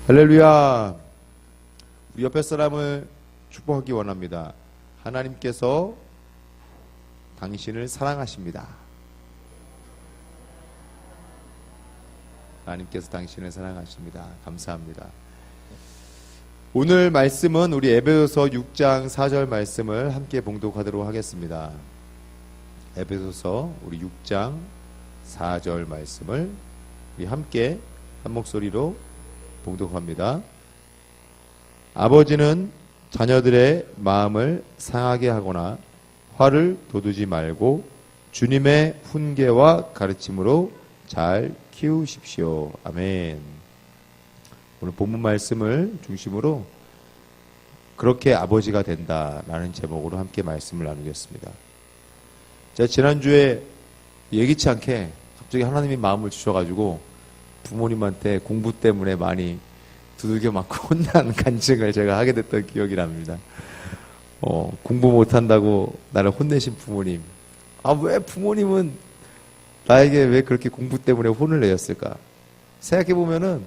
할렐루야. 우리 옆에 사람을 축복하기 원합니다. 하나님께서 당신을 사랑하십니다. 하나님께서 당신을 사랑하십니다. 감사합니다. 오늘 말씀은 우리 에베소서 6장 4절 말씀을 함께 봉독하도록 하겠습니다. 에베소서 우리 6장 4절 말씀을 우리 함께 한 목소리로 봉독합니다. 아버지는 자녀들의 마음을 상하게 하거나 화를 돋우지 말고 주님의 훈계와 가르침으로 잘 키우십시오. 아멘. 오늘 본문 말씀을 중심으로 그렇게 아버지가 된다라는 제목으로 함께 말씀을 나누겠습니다. 제가 지난주에 예기치 않게 갑자기 하나님이 마음을 주셔가지고 부모님한테 공부 때문에 많이 두들겨 맞고 혼난 간증을 제가 하게 됐던 기억이 납니다. 공부 못한다고 나를 혼내신 부모님. 왜 부모님은 나에게 왜 그렇게 공부 때문에 혼을 내었을까? 생각해보면은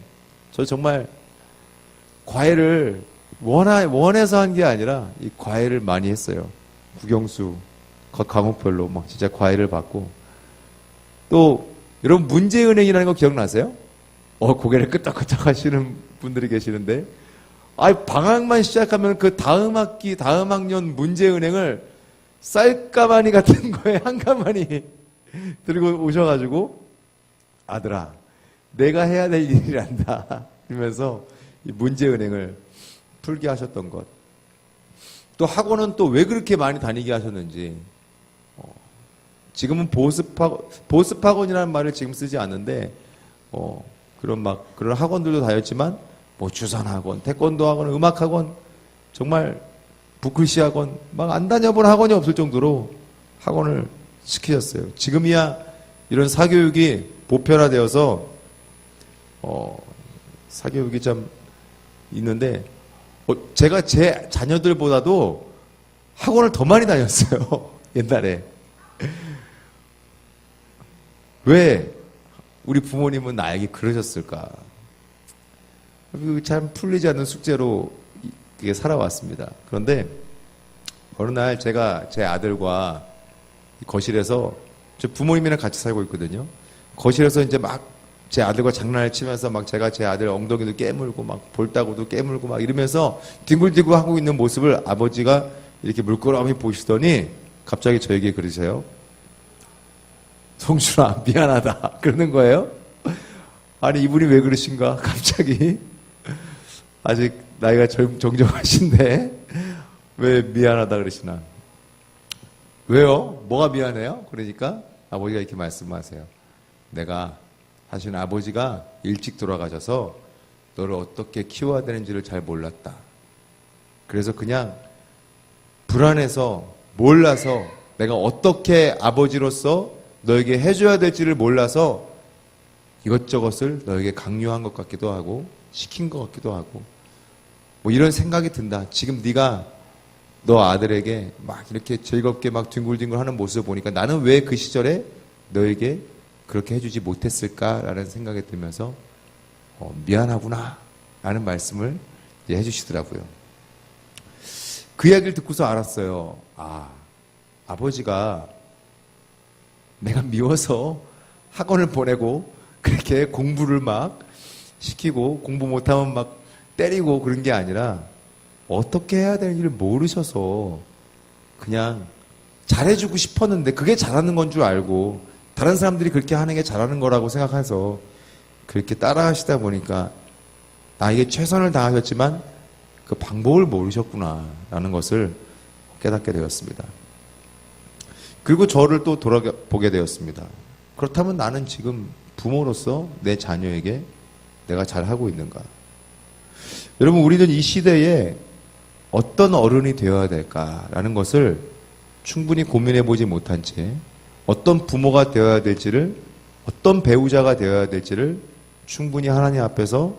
저 정말 과외를 원해서 한 게 아니라 이 과외를 많이 했어요. 국영수, 과목별로 막 진짜 과외를 받고. 또 여러분 문제은행이라는 거 기억나세요? 고개를 끄덕끄덕 하시는 분들이 계시는데, 방학만 시작하면 그 다음 학기, 다음 학년 문제은행을 쌀가마니 같은 거에 한 가마니 들고 오셔가지고, 아들아, 내가 해야 될 일이란다. 이러면서 이 문제은행을 풀게 하셨던 것. 또 학원은 또 왜 그렇게 많이 다니게 하셨는지, 지금은 보습학원이라는 말을 지금 쓰지 않는데, 그런 학원들도 다녔지만, 주산학원, 태권도 학원, 음악학원, 정말 부클시 학원, 안 다녀본 학원이 없을 정도로 학원을 시키셨어요. 지금이야 이런 사교육이 보편화되어서, 사교육이 참 있는데, 제가 제 자녀들보다도 학원을 더 많이 다녔어요. 옛날에. 왜 우리 부모님은 나에게 그러셨을까? 참 풀리지 않는 숙제로 그게 살아왔습니다. 그런데 어느 날 제가 제 아들과 거실에서, 저 부모님이랑 같이 살고 있거든요. 거실에서 이제 제 아들과 장난을 치면서 제가 제 아들 엉덩이도 깨물고 볼따구도 깨물고 이러면서 뒹굴뒹굴 하고 있는 모습을 아버지가 이렇게 물끄러미 보시더니 갑자기 저에게 그러세요. 성준아, 미안하다. 그러는 거예요. 아니, 이분이 왜 그러신가? 갑자기. 아직 나이가 정정하신데, 왜 미안하다 그러시나? 왜요? 뭐가 미안해요? 그러니까 아버지가 이렇게 말씀하세요. 내가, 사실은 아버지가 일찍 돌아가셔서 너를 어떻게 키워야 되는지를 잘 몰랐다. 그래서 그냥 불안해서, 몰라서 내가 어떻게 아버지로서 너에게 해줘야 될지를 몰라서 이것저것을 너에게 강요한 것 같기도 하고 시킨 것 같기도 하고 이런 생각이 든다. 지금 네가 너 아들에게 이렇게 즐겁게 뒹굴뒹굴 하는 모습을 보니까 나는 왜 그 시절에 너에게 그렇게 해주지 못했을까라는 생각이 들면서 미안하구나 라는 말씀을 이제 해주시더라고요. 그 이야기를 듣고서 알았어요. 아버지가 내가 미워서 학원을 보내고 그렇게 공부를 시키고 공부 못하면 때리고 그런 게 아니라 어떻게 해야 되는지를 모르셔서 그냥 잘해주고 싶었는데 그게 잘하는 건 줄 알고 다른 사람들이 그렇게 하는 게 잘하는 거라고 생각해서 그렇게 따라 하시다 보니까 나에게 최선을 다하셨지만 그 방법을 모르셨구나 라는 것을 깨닫게 되었습니다. 그리고 저를 또 돌아보게 되었습니다. 그렇다면 나는 지금 부모로서 내 자녀에게 내가 잘하고 있는가? 여러분, 우리는 이 시대에 어떤 어른이 되어야 될까라는 것을 충분히 고민해보지 못한 채 어떤 부모가 되어야 될지를, 어떤 배우자가 되어야 될지를 충분히 하나님 앞에서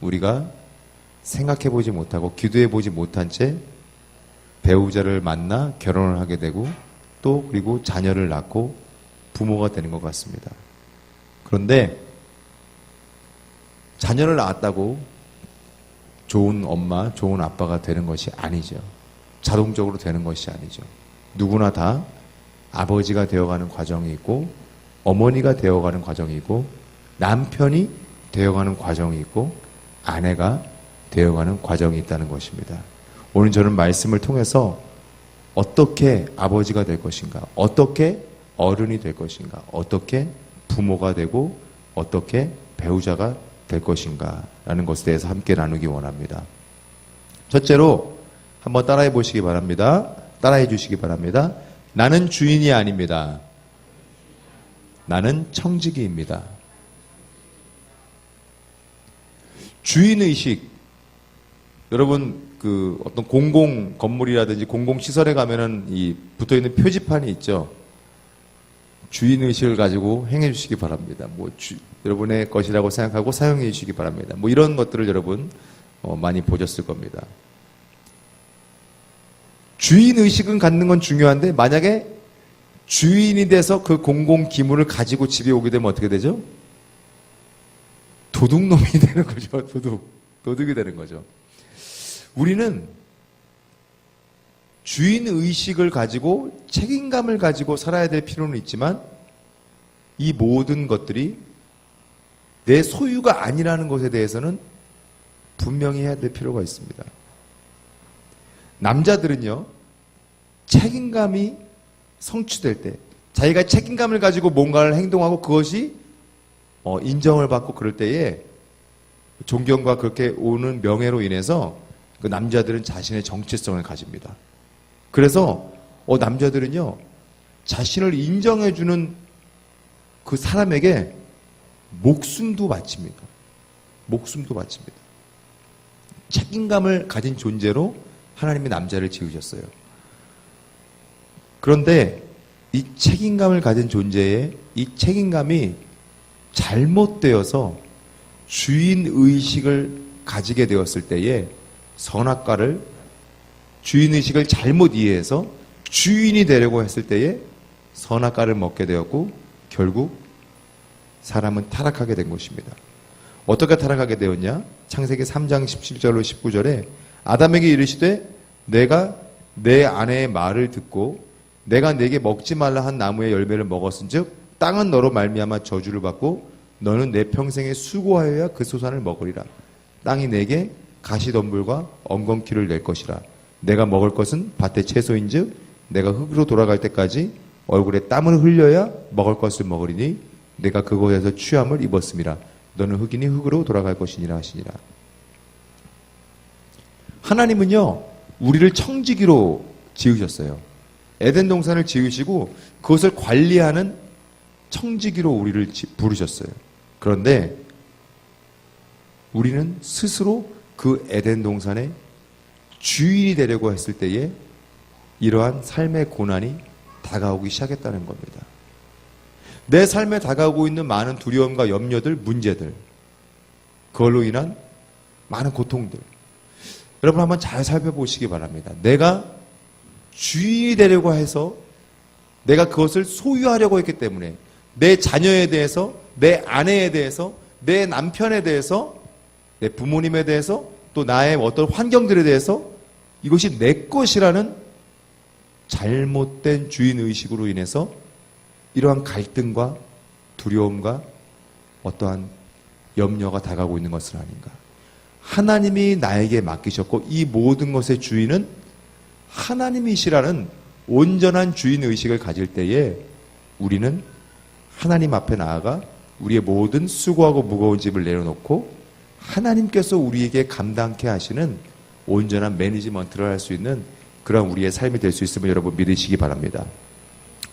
우리가 생각해보지 못하고 기도해보지 못한 채 배우자를 만나 결혼을 하게 되고 또 그리고 자녀를 낳고 부모가 되는 것 같습니다. 그런데 자녀를 낳았다고 좋은 엄마, 좋은 아빠가 되는 것이 아니죠. 자동적으로 되는 것이 아니죠. 누구나 다 아버지가 되어가는 과정이 있고, 어머니가 되어가는 과정이 있고, 남편이 되어가는 과정이 있고, 아내가 되어가는 과정이 있다는 것입니다. 오늘 저는 말씀을 통해서 어떻게 아버지가 될 것인가, 어떻게 어른이 될 것인가, 어떻게 부모가 되고 어떻게 배우자가 될 것인가 라는 것에 대해서 함께 나누기 원합니다. 첫째로 한번 따라해 보시기 바랍니다. 따라해 주시기 바랍니다. 나는 주인이 아닙니다. 나는 청지기입니다. 주인의식, 여러분 그 어떤 공공 건물이라든지 공공 시설에 가면은 이 붙어 있는 표지판이 있죠. 주인의식을 가지고 행해 주시기 바랍니다. 여러분의 것이라고 생각하고 사용해 주시기 바랍니다. 이런 것들을 여러분 많이 보셨을 겁니다. 주인의식은 갖는 건 중요한데, 만약에 주인이 돼서 그 공공 기물을 가지고 집에 오게 되면 어떻게 되죠? 도둑놈이 되는 거죠. 도둑이 되는 거죠. 우리는 주인의식을 가지고 책임감을 가지고 살아야 될 필요는 있지만, 이 모든 것들이 내 소유가 아니라는 것에 대해서는 분명히 해야 될 필요가 있습니다. 남자들은요, 책임감이 성취될 때, 자기가 책임감을 가지고 뭔가를 행동하고 그것이 인정을 받고 그럴 때에 존경과 그렇게 오는 명예로 인해서 그 남자들은 자신의 정체성을 가집니다. 그래서 남자들은요, 자신을 인정해주는 그 사람에게 목숨도 바칩니다. 목숨도 바칩니다. 책임감을 가진 존재로 하나님이 남자를 지으셨어요. 그런데 이 책임감을 가진 존재의 이 책임감이 잘못되어서 주인의식을 가지게 되었을 때에 선악과를, 주인의식을 잘못 이해해서 주인이 되려고 했을 때에 선악과를 먹게 되었고, 결국 사람은 타락하게 된 것입니다. 어떻게 타락하게 되었냐? 창세기 3장 17절로 19절에 아담에게 이르시되 내가 내 아내의 말을 듣고 내가 내게 먹지 말라 한 나무의 열매를 먹었은즉 땅은 너로 말미암아 저주를 받고 너는 내 평생에 수고하여야 그 소산을 먹으리라. 땅이 내게 가시덤불과 엉겅퀴를 낼 것이라. 내가 먹을 것은 밭의 채소인즉 내가 흙으로 돌아갈 때까지 얼굴에 땀을 흘려야 먹을 것을 먹으리니 내가 그곳에서 취함을 입었음이라. 너는 흙이니 흙으로 돌아갈 것이니라 하시니라. 하나님은요, 우리를 청지기로 지으셨어요. 에덴 동산을 지으시고 그것을 관리하는 청지기로 우리를 부르셨어요. 그런데 우리는 스스로 그 에덴 동산의 주인이 되려고 했을 때에 이러한 삶의 고난이 다가오기 시작했다는 겁니다. 내 삶에 다가오고 있는 많은 두려움과 염려들, 문제들, 그걸로 인한 많은 고통들, 여러분 한번 잘 살펴보시기 바랍니다. 내가 주인이 되려고 해서 내가 그것을 소유하려고 했기 때문에 내 자녀에 대해서, 내 아내에 대해서, 내 남편에 대해서, 내 부모님에 대해서, 또 나의 어떤 환경들에 대해서 이것이 내 것이라는 잘못된 주인의식으로 인해서 이러한 갈등과 두려움과 어떠한 염려가 다가오고 있는 것은 아닌가. 하나님이 나에게 맡기셨고 이 모든 것의 주인은 하나님이시라는 온전한 주인의식을 가질 때에 우리는 하나님 앞에 나아가 우리의 모든 수고하고 무거운 짐을 내려놓고 하나님께서 우리에게 감당케 하시는 온전한 매니지먼트를 할 수 있는 그런 우리의 삶이 될 수 있음을 여러분 믿으시기 바랍니다.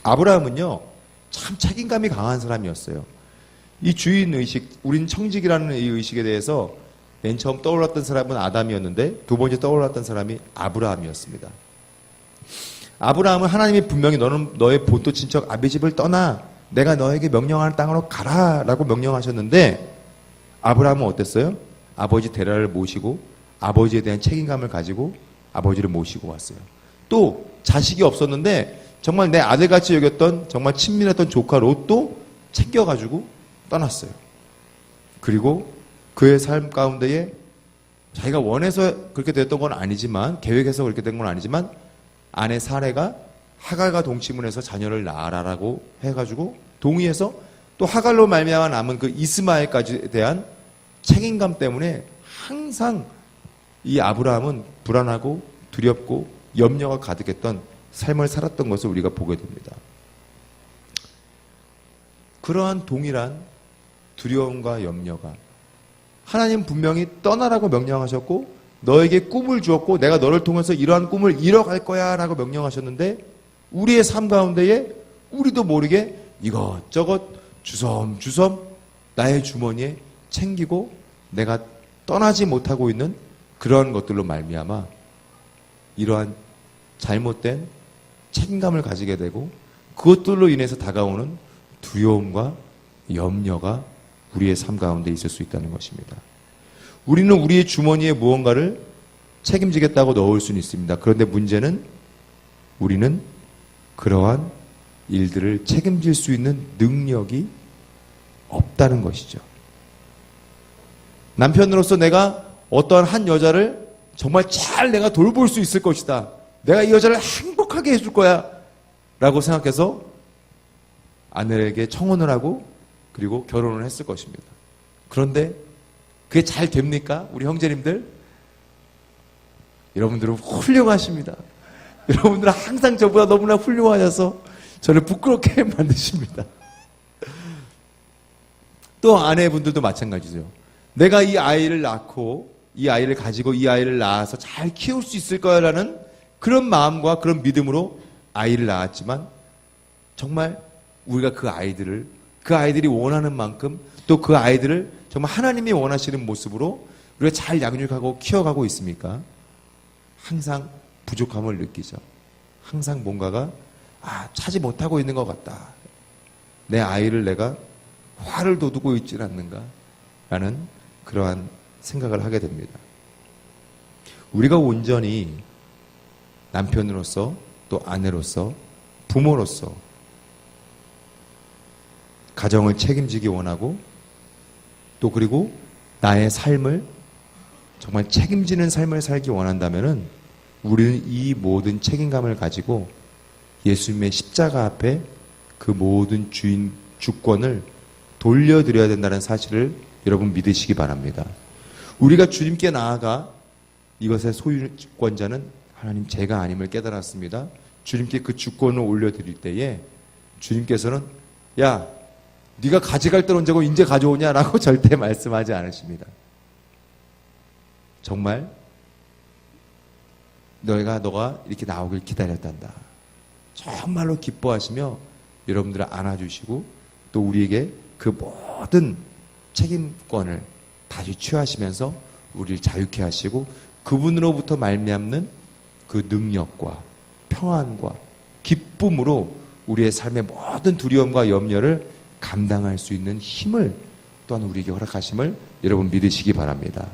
아브라함은요, 참 책임감이 강한 사람이었어요. 이 주인의식, 우린 청직이라는 이 의식에 대해서 맨 처음 떠올랐던 사람은 아담이었는데 두 번째 떠올랐던 사람이 아브라함이었습니다. 아브라함은 하나님이 분명히 너는 너의 본토 친척 아비집을 떠나 내가 너에게 명령하는 땅으로 가라 라고 명령하셨는데 아브라함은 어땠어요? 아버지 데라를 모시고 아버지에 대한 책임감을 가지고 아버지를 모시고 왔어요. 또 자식이 없었는데 정말 내 아들같이 여겼던 정말 친밀했던 조카 롯도 챙겨가지고 떠났어요. 그리고 그의 삶 가운데에 자기가 원해서 그렇게 됐던 건 아니지만, 계획해서 그렇게 된 건 아니지만, 아내 사레가 하갈과 동침을 해서 자녀를 낳아라라고 해가지고 동의해서 또 하갈로 말미암아 남은 그 이스마엘까지에 대한 책임감 때문에 항상 이 아브라함은 불안하고 두렵고 염려가 가득했던 삶을 살았던 것을 우리가 보게 됩니다. 그러한 동일한 두려움과 염려가, 하나님 분명히 떠나라고 명령하셨고 너에게 꿈을 주었고 내가 너를 통해서 이러한 꿈을 이뤄갈 거야 라고 명령하셨는데, 우리의 삶 가운데에 우리도 모르게 이것저것 주섬주섬 나의 주머니에 챙기고 내가 떠나지 못하고 있는 그러한 것들로 말미암아 이러한 잘못된 책임감을 가지게 되고, 그것들로 인해서 다가오는 두려움과 염려가 우리의 삶 가운데 있을 수 있다는 것입니다. 우리는 우리의 주머니에 무언가를 책임지겠다고 넣을 수는 있습니다. 그런데 문제는 우리는 그러한 일들을 책임질 수 있는 능력이 없다는 것이죠. 남편으로서 내가 어떠한 한 여자를 정말 잘 내가 돌볼 수 있을 것이다, 내가 이 여자를 행복하게 해줄 거야 라고 생각해서 아내에게 청혼을 하고 그리고 결혼을 했을 것입니다. 그런데 그게 잘 됩니까? 우리 형제님들, 여러분들은 훌륭하십니다. 여러분들은 항상 저보다 너무나 훌륭하셔서 저를 부끄럽게 만드십니다. 또 아내분들도 마찬가지죠. 내가 이 아이를 낳고 이 아이를 가지고 이 아이를 낳아서 잘 키울 수 있을 거라는 그런 마음과 그런 믿음으로 아이를 낳았지만, 정말 우리가 그 아이들이 원하는 만큼 또 그 아이들을 정말 하나님이 원하시는 모습으로 우리가 잘 양육하고 키워가고 있습니까? 항상 부족함을 느끼죠. 항상 뭔가가 차지 못하고 있는 것 같다. 내 아이를 내가 화를 돋우고 있지 않는가 라는 그러한 생각을 하게 됩니다. 우리가 온전히 남편으로서 또 아내로서 부모로서 가정을 책임지기 원하고, 또 그리고 나의 삶을 정말 책임지는 삶을 살기 원한다면은 우리는 이 모든 책임감을 가지고 예수님의 십자가 앞에 그 모든 주권을 돌려드려야 된다는 사실을 여러분 믿으시기 바랍니다. 우리가 주님께 나아가 이것의 소유권자는 하나님 제가 아님을 깨달았습니다. 주님께 그 주권을 올려드릴 때에 주님께서는 야, 네가 가져갈 때는 언제고 이제 가져오냐라고 절대 말씀하지 않으십니다. 정말 너가 이렇게 나오길 기다렸단다. 정말로 기뻐하시며 여러분들을 안아주시고 또 우리에게 그 모든 책임권을 다시 취하시면서 우리를 자유케 하시고 그분으로부터 말미암는 그 능력과 평안과 기쁨으로 우리의 삶의 모든 두려움과 염려를 감당할 수 있는 힘을 또한 우리에게 허락하심을 여러분 믿으시기 바랍니다.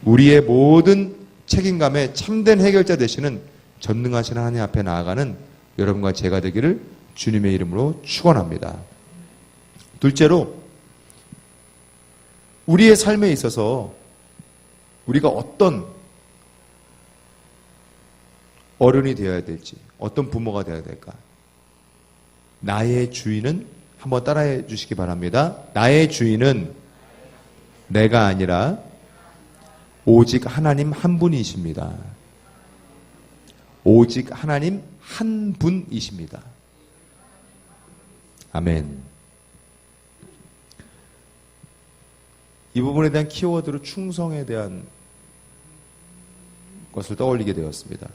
우리의 모든 책임감에 참된 해결자 되시는 전능하신 하나님 앞에 나아가는 여러분과 제가 되기를 주님의 이름으로 축원합니다. 둘째로, 우리의 삶에 있어서 우리가 어떤 어른이 되어야 될지, 어떤 부모가 되어야 될까? 나의 주인은, 한번 따라해 주시기 바랍니다. 나의 주인은 내가 아니라 오직 하나님 한 분이십니다. 오직 하나님 한 분이십니다. 아멘. 이 부분에 대한 키워드로 충성에 대한 것을 떠올리게 되었습니다.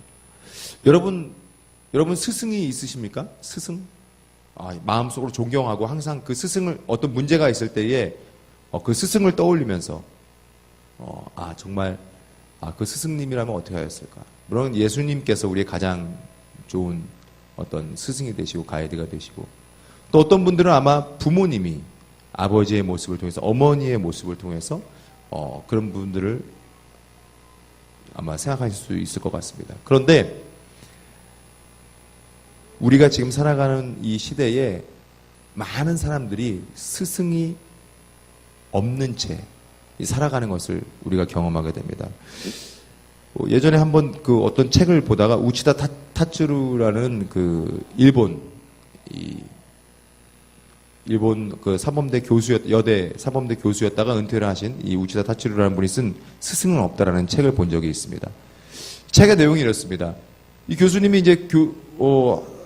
여러분 스승이 있으십니까? 스승? 마음속으로 존경하고 항상 그 스승을, 어떤 문제가 있을 때에 그 스승을 떠올리면서 정말 그 스승님이라면 어떻게 하였을까? 물론 예수님께서 우리의 가장 좋은 어떤 스승이 되시고 가이드가 되시고, 또 어떤 분들은 아마 부모님이 아버지의 모습을 통해서, 어머니의 모습을 통해서 그런 분들을 아마 생각하실 수 있을 것 같습니다. 그런데 우리가 지금 살아가는 이 시대에 많은 사람들이 스승이 없는 채, 살아가는 것을 우리가 경험하게 됩니다. 예전에 한번 그 어떤 책을 보다가 우치다 타츠루라는 그 일본 그 사범대 여대 사범대 교수였다가 은퇴를 하신 이 우치다 타츠루라는 분이 쓴 스승은 없다라는 책을 본 적이 있습니다. 책의 내용이 이렇습니다. 이 교수님이 이제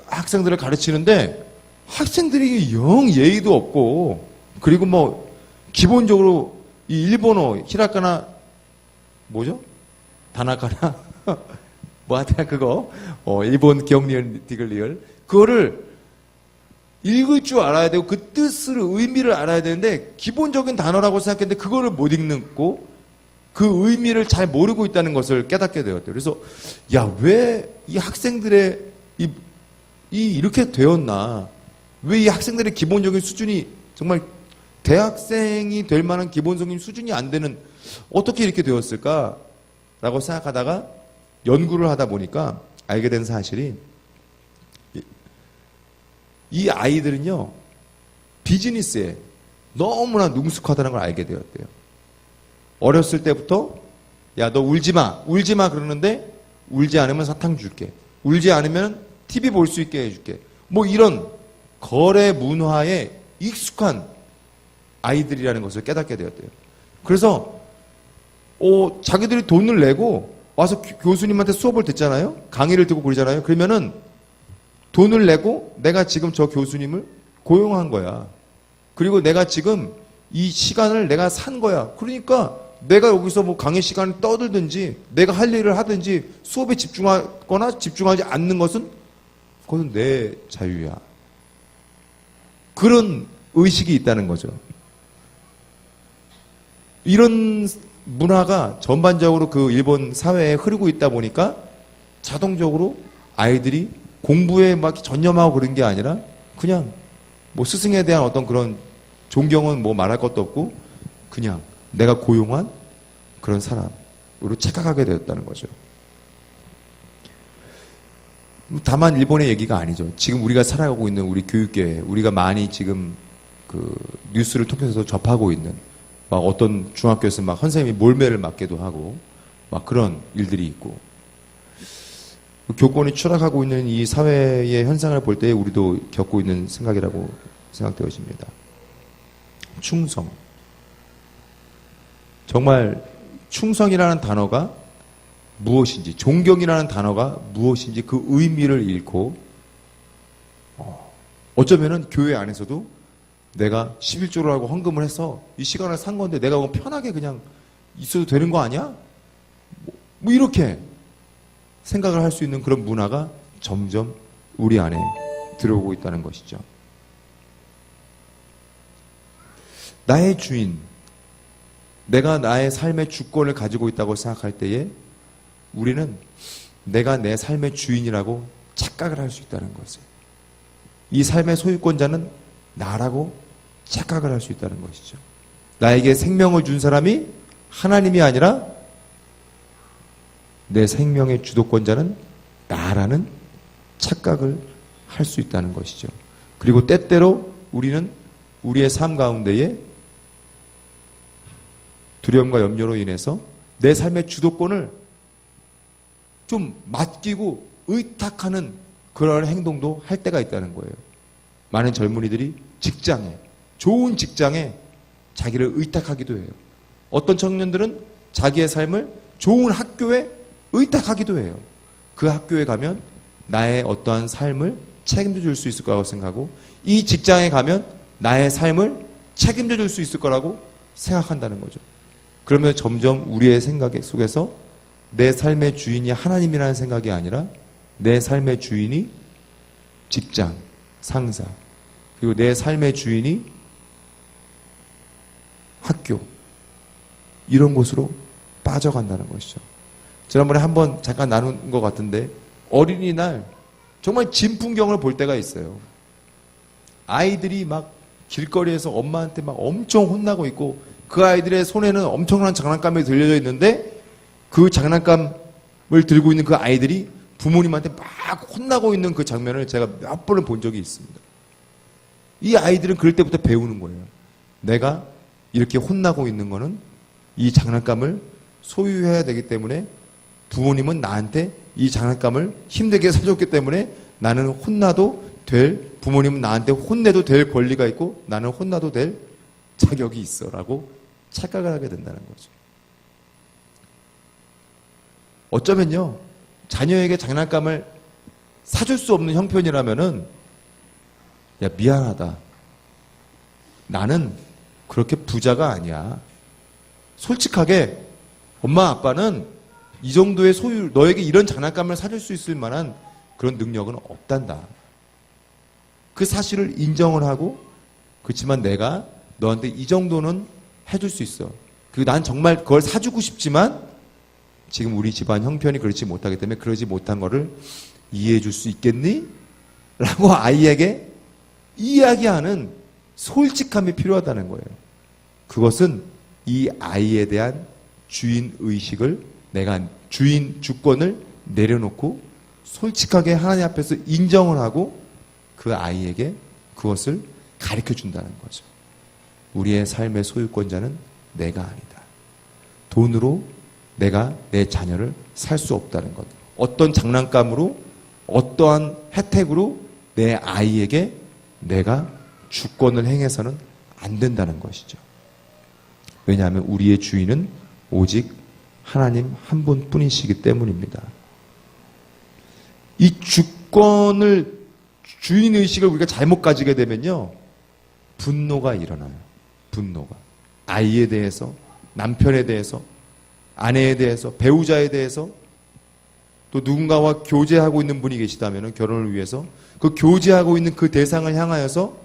학생들을 가르치는데 학생들이 영 예의도 없고, 그리고 뭐 기본적으로 이 일본어 히라카나 뭐죠? 다나카나 뭐 하여튼 그거 일본 기억리을 디글리을 그거를 읽을 줄 알아야 되고 그 뜻을 의미를 알아야 되는데 기본적인 단어라고 생각했는데 그거를 못 읽고 그 의미를 잘 모르고 있다는 것을 깨닫게 되었대요. 그래서 야, 왜 이 학생들의 이렇게 되었나? 왜 이 학생들의 기본적인 수준이 정말 대학생이 될 만한 기본적인 수준이 안 되는, 어떻게 이렇게 되었을까라고 생각하다가 연구를 하다 보니까 알게 된 사실이, 이 아이들은요 비즈니스에 너무나 능숙하다는 걸 알게 되었대요. 어렸을 때부터 야, 너 울지 마 그러는데 울지 않으면 사탕 줄게, 울지 않으면 TV 볼 수 있게 해줄게, 뭐 이런 거래 문화에 익숙한 아이들이라는 것을 깨닫게 되었대요. 그래서 자기들이 돈을 내고 와서 교수님한테 수업을 듣잖아요. 강의를 듣고 그러잖아요. 그러면은 돈을 내고 내가 지금 저 교수님을 고용한 거야. 그리고 내가 지금 이 시간을 내가 산 거야. 그러니까 내가 여기서 뭐 강의 시간을 떠들든지 내가 할 일을 하든지 수업에 집중하거나 집중하지 않는 것은 그것은 내 자유야. 그런 의식이 있다는 거죠. 이런 문화가 전반적으로 그 일본 사회에 흐르고 있다 보니까 자동적으로 아이들이 공부에 막 전념하고 그런 게 아니라 그냥 뭐 스승에 대한 어떤 그런 존경은 뭐 말할 것도 없고 그냥 내가 고용한 그런 사람으로 착각하게 되었다는 거죠. 다만 일본의 얘기가 아니죠. 지금 우리가 살아가고 있는 우리 교육계, 우리가 많이 지금 그 뉴스를 통해서 접하고 있는 막 어떤 중학교에서 막 선생님이 몰매를 맞기도 하고 막 그런 일들이 있고, 교권이 추락하고 있는 이 사회의 현상을 볼 때 우리도 겪고 있는 생각이라고 생각되어집니다. 충성. 정말 충성이라는 단어가 무엇인지, 존경이라는 단어가 무엇인지 그 의미를 잃고, 어쩌면은 교회 안에서도 내가 11조를 하고 헌금을 해서 이 시간을 산 건데 내가 그거 편하게 그냥 있어도 되는 거 아니야? 뭐 이렇게 생각을 할 수 있는 그런 문화가 점점 우리 안에 들어오고 있다는 것이죠. 나의 주인, 내가 나의 삶의 주권을 가지고 있다고 생각할 때에 우리는 내가 내 삶의 주인이라고 착각을 할 수 있다는 것을, 이 삶의 소유권자는 나라고 착각을 할 수 있다는 것이죠. 나에게 생명을 준 사람이 하나님이 아니라 내 생명의 주도권자는 나라는 착각을 할 수 있다는 것이죠. 그리고 때때로 우리는 우리의 삶 가운데에 두려움과 염려로 인해서 내 삶의 주도권을 좀 맡기고 의탁하는 그런 행동도 할 때가 있다는 거예요. 많은 젊은이들이 직장에, 좋은 직장에 자기를 의탁하기도 해요. 어떤 청년들은 자기의 삶을 좋은 학교에 의탁하기도 해요. 그 학교에 가면 나의 어떠한 삶을 책임져 줄 수 있을 거라고 생각하고, 이 직장에 가면 나의 삶을 책임져 줄 수 있을 거라고 생각한다는 거죠. 그러면 점점 우리의 생각 속에서 내 삶의 주인이 하나님이라는 생각이 아니라 내 삶의 주인이 직장, 상사, 그리고 내 삶의 주인이 학교, 이런 곳으로 빠져간다는 것이죠. 지난번에 한번 잠깐 나눈 것 같은데, 어린이날 정말 진풍경을 볼 때가 있어요. 아이들이 막 길거리에서 엄마한테 막 엄청 혼나고 있고, 그 아이들의 손에는 엄청난 장난감이 들려져 있는데 그 장난감을 들고 있는 그 아이들이 부모님한테 막 혼나고 있는 그 장면을 제가 몇 번을 본 적이 있습니다. 이 아이들은 그럴 때부터 배우는 거예요. 내가 이렇게 혼나고 있는 거는 이 장난감을 소유해야 되기 때문에 부모님은 나한테 이 장난감을 힘들게 사줬기 때문에 나는 혼나도 될, 부모님은 나한테 혼내도 될 권리가 있고 나는 혼나도 될 자격이 있어라고 착각을 하게 된다는 거죠. 어쩌면요, 자녀에게 장난감을 사줄 수 없는 형편이라면은, 야, 미안하다. 나는 그렇게 부자가 아니야. 솔직하게 엄마 아빠는 이 정도의 소유, 너에게 이런 장난감을 사줄 수 있을 만한 그런 능력은 없단다. 그 사실을 인정을 하고, 그렇지만 내가 너한테 이 정도는 해줄 수 있어. 난 정말 그걸 사주고 싶지만 지금 우리 집안 형편이 그렇지 못하기 때문에 그러지 못한 거를 이해해 줄 수 있겠니? 라고 아이에게 이야기하는 솔직함이 필요하다는 거예요. 그것은 이 아이에 대한 주인 의식을, 내가 주인 주권을 내려놓고 솔직하게 하나님 앞에서 인정을 하고 그 아이에게 그것을 가르쳐 준다는 거죠. 우리의 삶의 소유권자는 내가 아니다. 돈으로 내가 내 자녀를 살 수 없다는 것. 어떤 장난감으로, 어떠한 혜택으로 내 아이에게 내가 주권을 행해서는 안 된다는 것이죠. 왜냐하면 우리의 주인은 오직 하나님 한 분뿐이시기 때문입니다. 이 주권을, 주인의식을 우리가 잘못 가지게 되면요, 분노가 일어나요. 분노가. 아이에 대해서, 남편에 대해서, 아내에 대해서, 배우자에 대해서, 또 누군가와 교제하고 있는 분이 계시다면 결혼을 위해서 그 교제하고 있는 그 대상을 향하여서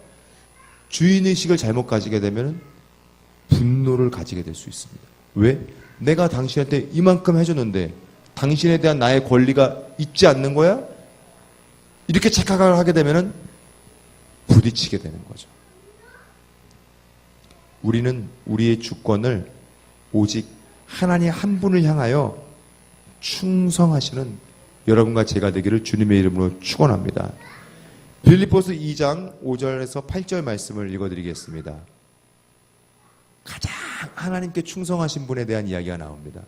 주인의식을 잘못 가지게 되면 분노를 가지게 될 수 있습니다. 왜? 내가 당신한테 이만큼 해줬는데 당신에 대한 나의 권리가 있지 않는 거야? 이렇게 착각을 하게 되면 부딪히게 되는 거죠. 우리는 우리의 주권을 오직 하나님 한 분을 향하여 충성하시는 여러분과 제가 되기를 주님의 이름으로 축원합니다. 빌립보서 2장 5절에서 8절 말씀을 읽어드리겠습니다. 가장 하나님께 충성하신 분에 대한 이야기가 나옵니다.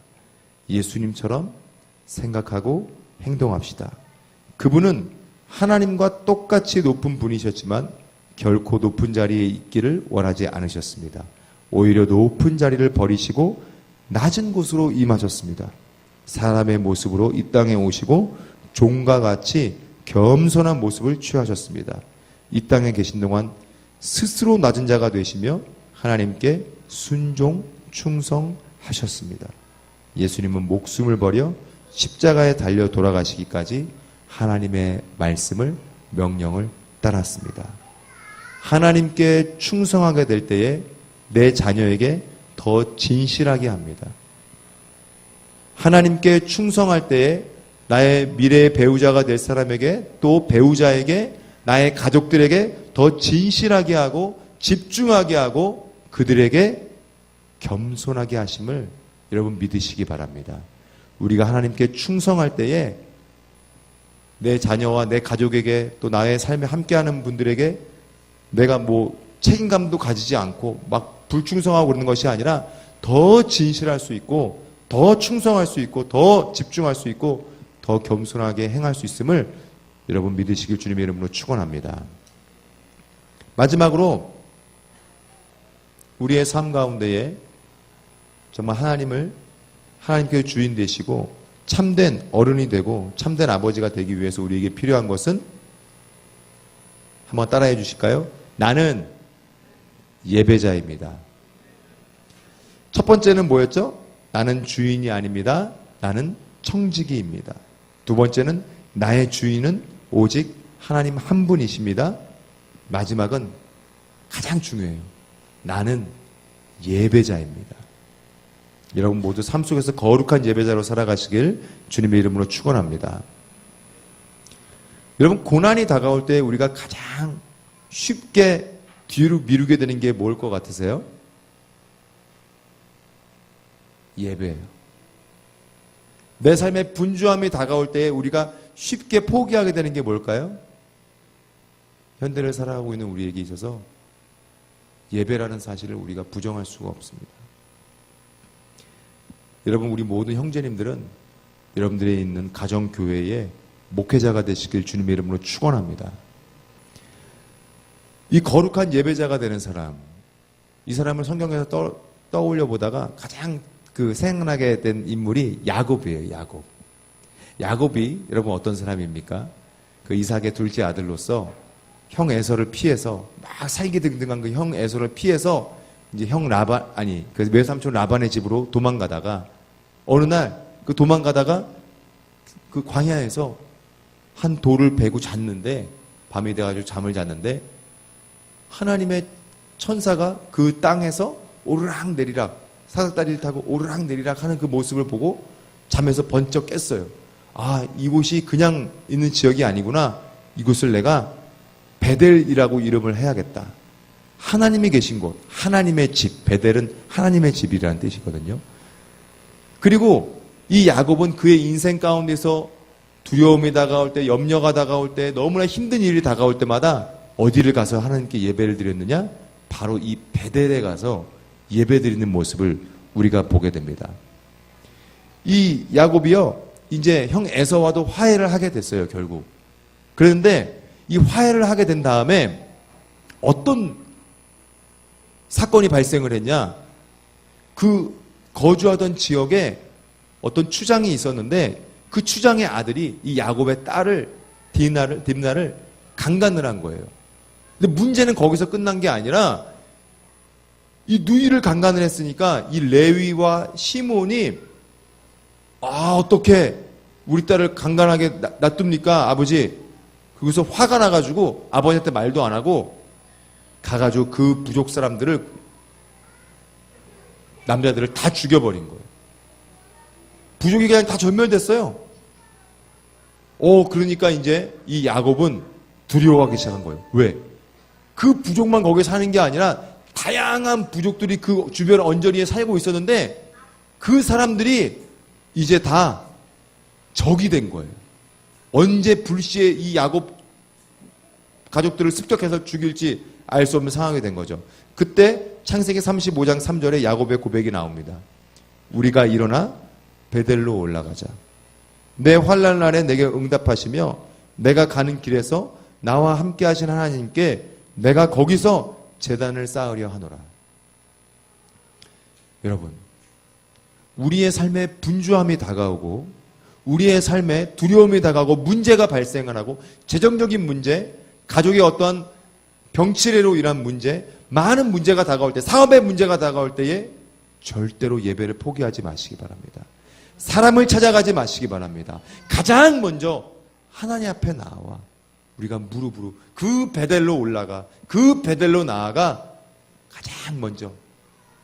예수님처럼 생각하고 행동합시다. 그분은 하나님과 똑같이 높은 분이셨지만 결코 높은 자리에 있기를 원하지 않으셨습니다. 오히려 높은 자리를 버리시고 낮은 곳으로 임하셨습니다. 사람의 모습으로 이 땅에 오시고 종과 같이 겸손한 모습을 취하셨습니다. 이 땅에 계신 동안 스스로 낮은 자가 되시며 하나님께 순종, 충성하셨습니다. 예수님은 목숨을 버려 십자가에 달려 돌아가시기까지 하나님의 말씀을, 명령을 따랐습니다. 하나님께 충성하게 될 때에 내 자녀에게 더 진실하게 합니다. 하나님께 충성할 때에 나의 미래의 배우자가 될 사람에게, 또 배우자에게, 나의 가족들에게 더 진실하게 하고 집중하게 하고 그들에게 겸손하게 하심을 여러분 믿으시기 바랍니다. 우리가 하나님께 충성할 때에 내 자녀와 내 가족에게, 또 나의 삶에 함께하는 분들에게 내가 책임감도 가지지 않고 막 불충성하고 그러는 것이 아니라 더 진실할 수 있고 더 충성할 수 있고 더 집중할 수 있고 더 겸손하게 행할 수 있음을 여러분 믿으시길 주님의 이름으로 축원합니다. 마지막으로 우리의 삶 가운데에 정말 하나님께 주인 되시고 참된 어른이 되고 참된 아버지가 되기 위해서 우리에게 필요한 것은, 한번 따라해 주실까요? 나는 예배자입니다. 첫 번째는 뭐였죠? 나는 주인이 아닙니다. 나는 청지기입니다. 두 번째는 나의 주인은 오직 하나님 한 분이십니다. 마지막은 가장 중요해요. 나는 예배자입니다. 여러분 모두 삶 속에서 거룩한 예배자로 살아가시길 주님의 이름으로 축원합니다. 여러분 고난이 다가올 때 우리가 가장 쉽게 뒤로 미루게 되는 게 뭘 것 같으세요? 예배예요. 내 삶의 분주함이 다가올 때 우리가 쉽게 포기하게 되는 게 뭘까요? 현대를 살아가고 있는 우리에게 있어서 예배라는 사실을 우리가 부정할 수가 없습니다. 여러분, 우리 모든 형제님들은 여러분들이 있는 가정교회의 목회자가 되시길 주님의 이름으로 축원합니다. 이 거룩한 예배자가 되는 사람, 이 사람을 성경에서 떠올려 보다가 가장 생각나게 된 인물이 야곱이에요. 야곱이 여러분 어떤 사람입니까? 그 이삭의 둘째 아들로서 형 에서를 피해서 막 살기등등한 그 형 에서를 피해서 이제 그 외삼촌 라반의 집으로 도망가다가 어느 날 그 도망가다가 그 광야에서 한 돌을 베고 잤는데, 밤이 돼가지고 잠을 잤는데 하나님의 천사가 그 땅에서 오르락 내리락 사닥다리를 타고 오르락 내리락 하는 그 모습을 보고 잠에서 번쩍 깼어요. 아, 이곳이 그냥 있는 지역이 아니구나. 이곳을 내가 베델이라고 이름을 해야겠다. 하나님이 계신 곳, 하나님의 집. 베델은 하나님의 집이라는 뜻이거든요. 그리고 이 야곱은 그의 인생 가운데서 두려움이 다가올 때, 염려가 다가올 때, 너무나 힘든 일이 다가올 때마다 어디를 가서 하나님께 예배를 드렸느냐? 바로 이 베델에 가서 예배 드리는 모습을 우리가 보게 됩니다. 이 야곱이요, 이제 형 에서와도 화해를 하게 됐어요, 결국. 그런데 이 화해를 하게 된 다음에 어떤 사건이 발생을 했냐? 그 거주하던 지역에 어떤 추장이 있었는데 그 추장의 아들이 이 야곱의 딸을 딥나를 강간을 한 거예요. 근데 문제는 거기서 끝난 게 아니라 이 누이를 강간을 했으니까 이 레위와 시몬이 어떻게 우리 딸을 강간하게 놔둡니까 아버지? 거기서 화가 나가지고 아버지한테 말도 안 하고 가가지고 그 부족 사람들을, 남자들을 다 죽여버린 거예요. 부족이 그냥 다 전멸됐어요. 그러니까 이제 이 야곱은 두려워하기 시작한 거예요. 왜? 그 부족만 거기에 사는 게 아니라 다양한 부족들이 그 주변 언저리에 살고 있었는데 그 사람들이 이제 다 적이 된 거예요. 언제 불시에 이 야곱 가족들을 습격해서 죽일지 알 수 없는 상황이 된 거죠. 그때 창세기 35장 3절에 야곱의 고백이 나옵니다. 우리가 일어나 베델로 올라가자. 내 환난 날에 내게 응답하시며 내가 가는 길에서 나와 함께 하신 하나님께 내가 거기서 제단을 쌓으려 하노라. 여러분, 우리의 삶에 분주함이 다가오고 우리의 삶에 두려움이 다가오고 문제가 발생을 하고 재정적인 문제, 가족의 어떠한 병치레로 인한 문제, 많은 문제가 다가올 때, 사업의 문제가 다가올 때에 절대로 예배를 포기하지 마시기 바랍니다. 사람을 찾아가지 마시기 바랍니다. 가장 먼저 하나님 앞에 나와 우리가 무릎으로 그 베델로 올라가, 그 베델로 나아가 가장 먼저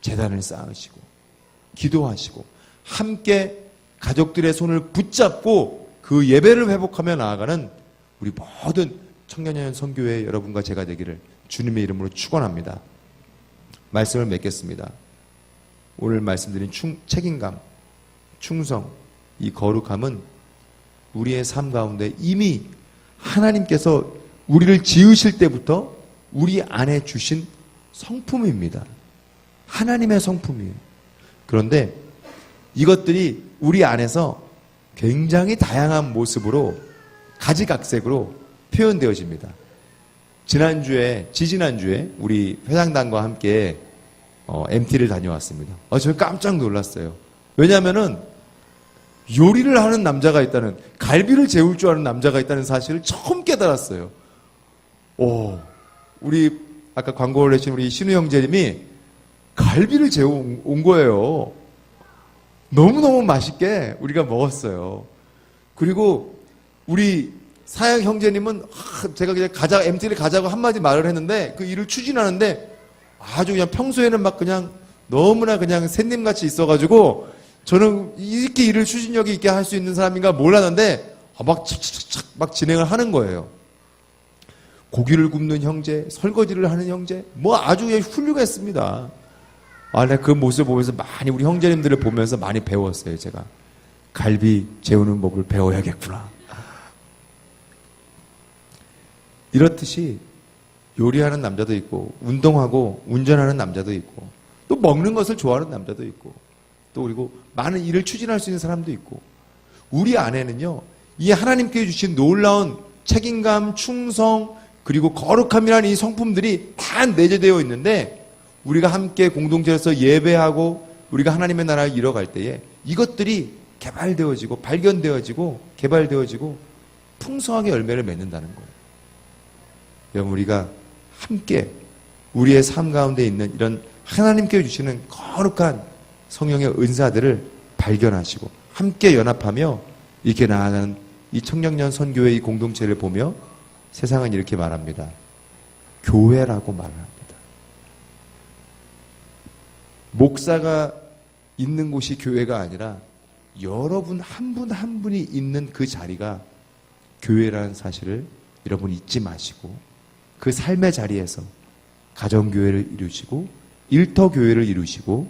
제단을 쌓으시고 기도하시고 함께 가족들의 손을 붙잡고 그 예배를 회복하며 나아가는 우리 모든 청년연 선교회 여러분과 제가 되기를 주님의 이름으로 축원합니다. 말씀을 맺겠습니다. 오늘 말씀드린 책임감, 충성, 이 거룩함은 우리의 삶 가운데 이미 하나님께서 우리를 지으실 때부터 우리 안에 주신 성품입니다. 하나님의 성품이에요. 그런데 이것들이 우리 안에서 굉장히 모습으로 가지각색으로 표현되어집니다. 지지난주에 우리 회장단과 함께 MT를 다녀왔습니다. 저는 깜짝 놀랐어요. 왜냐하면은 요리를 하는 남자가 있다는, 갈비를 재울 줄 아는 남자가 있다는 사실을 처음 깨달았어요. 우리 아까 광고를 내신 우리 신우 형제님이 갈비를 재워온 거예요. 너무너무 맛있게 우리가 먹었어요. 그리고 우리 사양 형제님은 제가 그냥 MT를 가자고 한마디 말을 했는데 그 일을 추진하는데 아주 그냥 평소에는 막 그냥 너무나 그냥 샌님같이 있어가지고 저는 이렇게 일을 추진력이 있게 할 수 있는 사람인가 몰랐는데 막 착착착 막 진행을 하는 거예요. 고기를 굽는 형제, 설거지를 하는 형제, 뭐 아주 그냥 훌륭했습니다. 내가 그 모습을 보면서 많이 우리 형제님들을 보면서 많이 배웠어요. 제가 갈비 재우는 법을 배워야겠구나. 이렇듯이 요리하는 남자도 있고 운동하고 운전하는 남자도 있고 또 먹는 것을 좋아하는 남자도 있고 또 그리고 많은 일을 추진할 수 있는 사람도 있고, 우리 안에는요, 이 하나님께 주신 놀라운 책임감, 충성, 그리고 거룩함이라는 이 성품들이 다 내재되어 있는데, 우리가 함께 공동체에서 예배하고 우리가 하나님의 나라를 이뤄갈 때에 이것들이 개발되어지고 발견되어지고 개발되어지고 풍성하게 열매를 맺는다는 거예요. 여러분, 우리가 함께 우리의 삶 가운데 있는 이런 하나님께 주시는 거룩한 성령의 은사들을 발견하시고 함께 연합하며 이렇게 나아가는 이 청년년 선교회 이 공동체를 보며 세상은 이렇게 말합니다. 교회라고 말합니다. 목사가 있는 곳이 교회가 아니라 여러분 한 분 한 분이 있는 그 자리가 교회라는 사실을 여러분 잊지 마시고 그 삶의 자리에서 가정교회를 이루시고 일터교회를 이루시고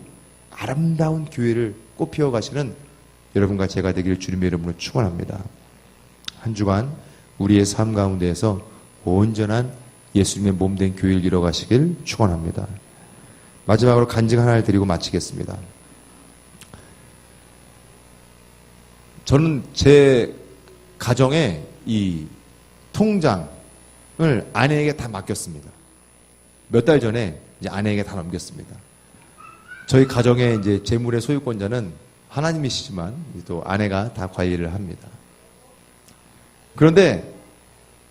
아름다운 교회를 꽃피워 가시는 여러분과 제가 되기를 주님의 이름으로 축원합니다. 한 주간 우리의 삶 가운데에서 온전한 예수님의 몸된 교회를 이뤄가시길 축원합니다. 마지막으로 간증 하나를 드리고 마치겠습니다. 저는 제 가정에 이 통장을 아내에게 다 맡겼습니다. 몇 달 전에 이제 아내에게 다 넘겼습니다. 저희 가정의 이제 재물의 소유권자는 하나님이시지만 또 아내가 다 관리를 합니다. 그런데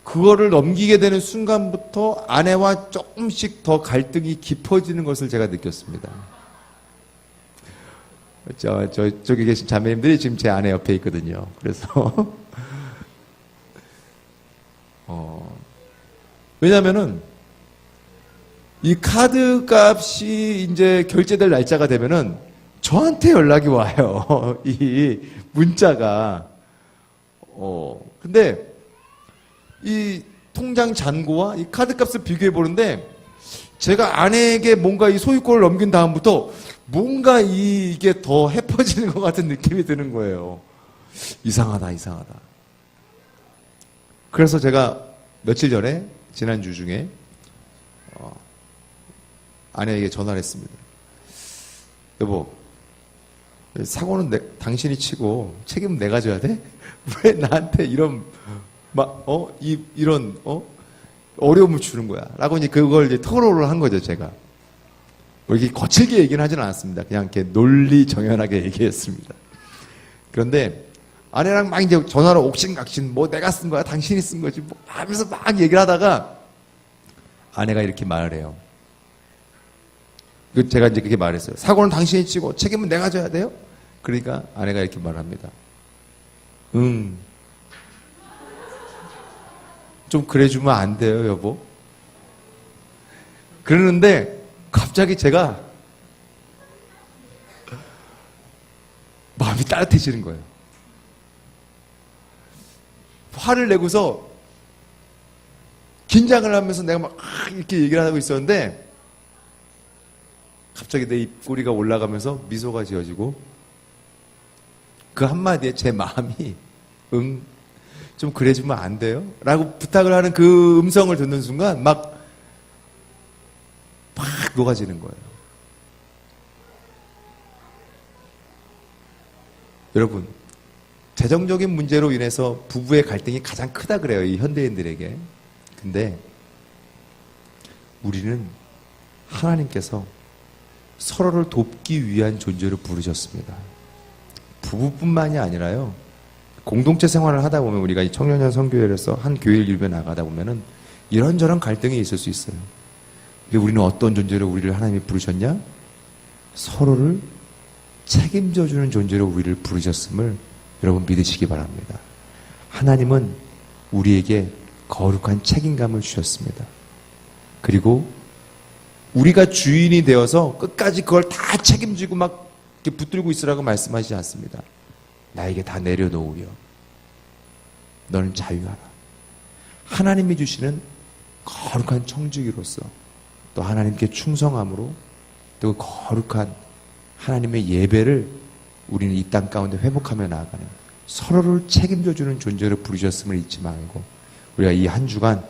그거를 넘기게 되는 순간부터 아내와 조금씩 더 갈등이 깊어지는 것을 제가 느꼈습니다. 저기 계신 자매님들이 지금 제 아내 옆에 있거든요. 그래서 왜냐면은 이 카드 값이 이제 결제될 날짜가 되면은 저한테 연락이 와요. 이 문자가. 근데 이 통장 잔고와 이 카드 값을 비교해 보는데 제가 아내에게 뭔가 이 소유권을 넘긴 다음부터 뭔가 이게 더 해퍼지는 것 같은 느낌이 드는 거예요. 이상하다. 그래서 제가 며칠 전에 지난주 중에 아내에게 전화를 했습니다. 여보, 사고는 당신이 치고 책임은 내가 져야 돼? 왜 나한테 이런 이런 어려움을 주는 거야? 라고 이제 그걸 이제 토로를 한 거죠, 제가. 뭐 이렇게 거칠게 얘기는 하진 않았습니다. 그냥 이렇게 논리정연하게 얘기했습니다. 그런데 아내랑 막 이제 전화로 옥신각신 뭐 내가 쓴 거야, 당신이 쓴 거지, 뭐 하면서 막 얘기를 하다가 아내가 이렇게 말을 해요. 제가 이제 그렇게 말했어요. 사고는 당신이 치고 책임은 내가 져야 돼요? 그러니까 아내가 이렇게 말합니다. 좀 그래주면 안 돼요, 여보? 그러는데 갑자기 제가 마음이 따뜻해지는 거예요. 화를 내고서 긴장을 하면서 내가 막 이렇게 얘기를 하고 있었는데 갑자기 내 입꼬리가 올라가면서 미소가 지어지고 그 한마디에 제 마음이 좀 그래주면 안 돼요? 라고 부탁을 하는 그 음성을 듣는 순간 막 녹아지는 거예요. 여러분, 재정적인 문제로 인해서 부부의 갈등이 가장 크다 그래요, 이 현대인들에게. 근데 우리는 하나님께서 서로를 돕기 위한 존재로 부르셨습니다. 부부뿐만이 아니라요, 공동체 생활을 하다 보면 우리가 이 청년년 선교회에서 한 교회를 이루며 나가다 보면은 이런저런 갈등이 있을 수 있어요. 근데 우리는 어떤 존재로 우리를 하나님이 부르셨냐? 서로를 책임져주는 존재로 우리를 부르셨음을 여러분 믿으시기 바랍니다. 하나님은 우리에게 거룩한 책임감을 주셨습니다. 그리고 우리가 주인이 되어서 끝까지 그걸 다 책임지고 막 이렇게 붙들고 있으라고 말씀하시지 않습니다. 나에게 다 내려놓으려. 너는 자유하라. 하나님이 주시는 거룩한 청지기로서 또 하나님께 충성함으로 또 거룩한 하나님의 예배를 우리는 이 땅 가운데 회복하며 나아가는 서로를 책임져주는 존재로 부르셨음을 잊지 말고 우리가 이 한 주간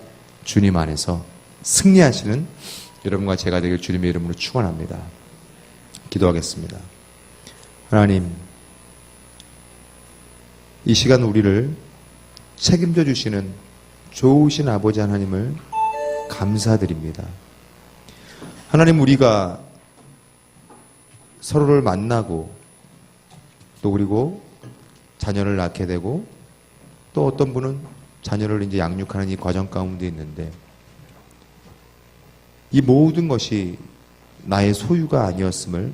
주님 안에서 승리하시는 여러분과 제가 되길 주님의 이름으로 축원합니다. 기도하겠습니다. 하나님, 이 시간 우리를 책임져 주시는 좋으신 아버지 하나님을 감사드립니다. 하나님, 우리가 서로를 만나고 또 그리고 자녀를 낳게 되고 또 어떤 분은 자녀를 이제 양육하는 이 과정 가운데 있는데 이 모든 것이 나의 소유가 아니었음을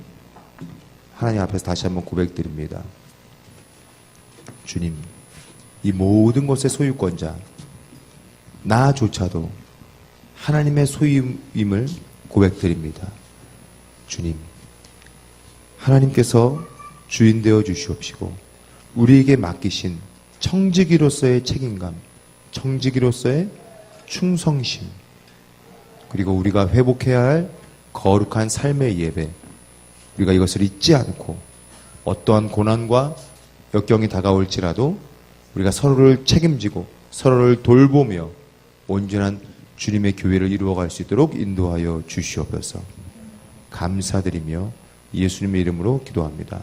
하나님 앞에서 다시 한번 고백드립니다. 주님, 이 모든 것의 소유권자 나조차도 하나님의 소유임을 고백드립니다. 주님, 하나님께서 주인 되어 주시옵시고 우리에게 맡기신 청지기로서의 책임감, 청지기로서의 충성심, 그리고 우리가 회복해야 할 거룩한 삶의 예배, 우리가 이것을 잊지 않고 어떠한 고난과 역경이 다가올지라도 우리가 서로를 책임지고 서로를 돌보며 온전한 주님의 교회를 이루어갈 수 있도록 인도하여 주시옵소서. 감사드리며 예수님의 이름으로 기도합니다.